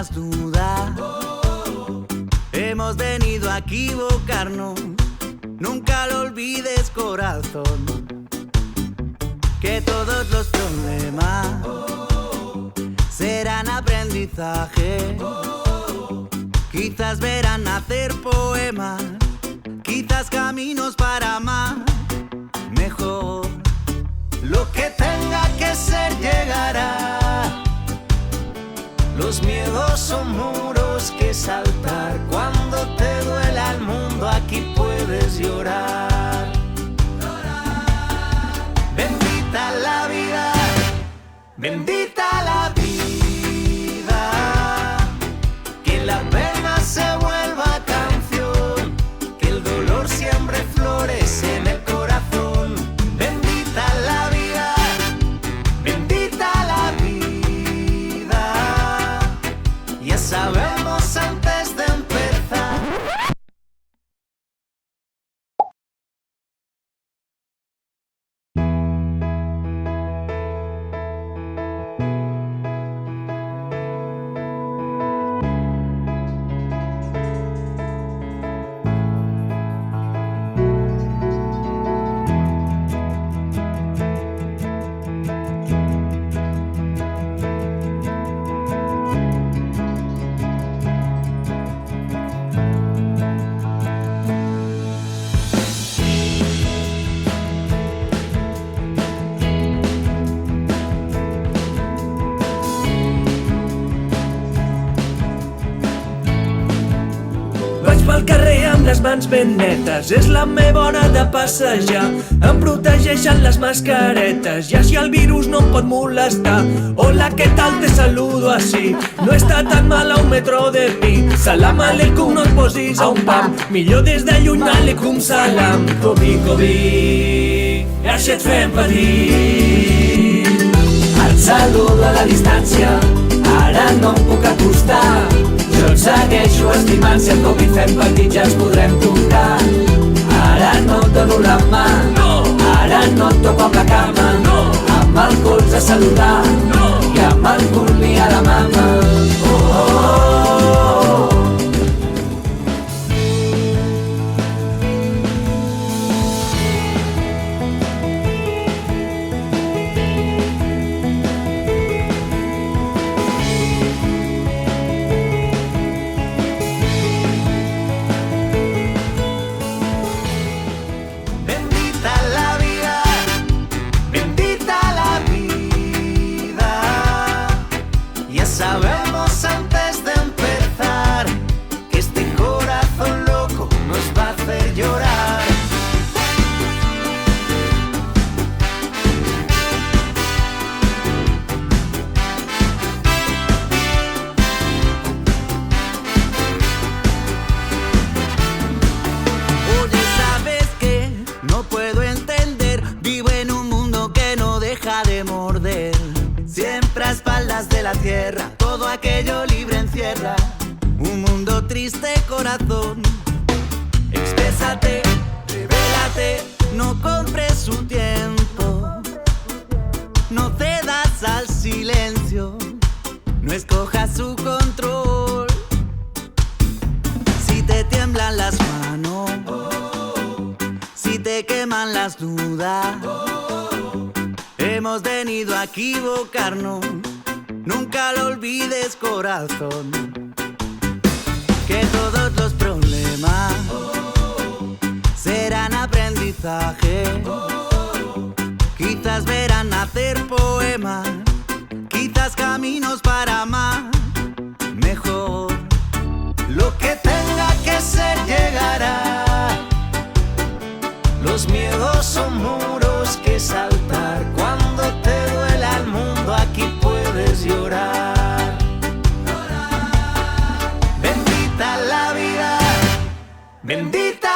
las dudas. Hemos venido a equivocarnos, nunca lo olvides, corazón, que todos los problemas serán aprendizaje. Quizás verán nacer poemas, quizás caminos para más, mejor. Lo que tenga que ser llegará. Los miedos son muros que saltar. Cuando te duela el mundo, aquí puedes llorar. Bendita la vida, bendita la vida, que la pena se vuelva canción, que el dolor siempre florece en el corazón. Bendita la vida, bendita la vida, ya sabemos antes de empezar. Pel carrer amb les mans ben netes, és la meva hora de passejar. Em protegeixen les mascaretes, i així el virus no em pot molestar. Hola, què tal? Te saludo així. No està tan mal a un metro de mi. Salam aleikum, no et posis a un pam. Millor des de lluny, aleikum salam. Covid, Covid, així et fem patir. Et saludo a la distància, ara no em puc acostar. Jo et segueixo estimant, si el Covid fem petit ja ens podrem tocar. Ara no et dono la mà, ara no et toco amb la cama. Amb el colze a saludar i amb el cul ni a la mama. Oh, oh, oh. Sabemos antes de empezar que este corazón loco nos va a hacer llorar. Oye, ¿sabes qué? No puedo entender. Vivo en un mundo que no deja de morder. Siempre a espaldas de la tierra, todo aquello libre encierra un mundo triste, corazón. Exprésate, revélate, no compres su tiempo. No cedas al silencio, no escojas su control. Si te tiemblan las manos, si te queman las dudas, hemos venido a equivocarnos, nunca lo olvides, corazón, que todos los problemas serán aprendizaje. Quizás verán nacer poemas, quizás caminos para más, mejor. Lo que tenga que ser llegará. Los miedos son muros que saltar. Cuando te duela el mundo, aquí puedes llorar. Bendita la vida, bendita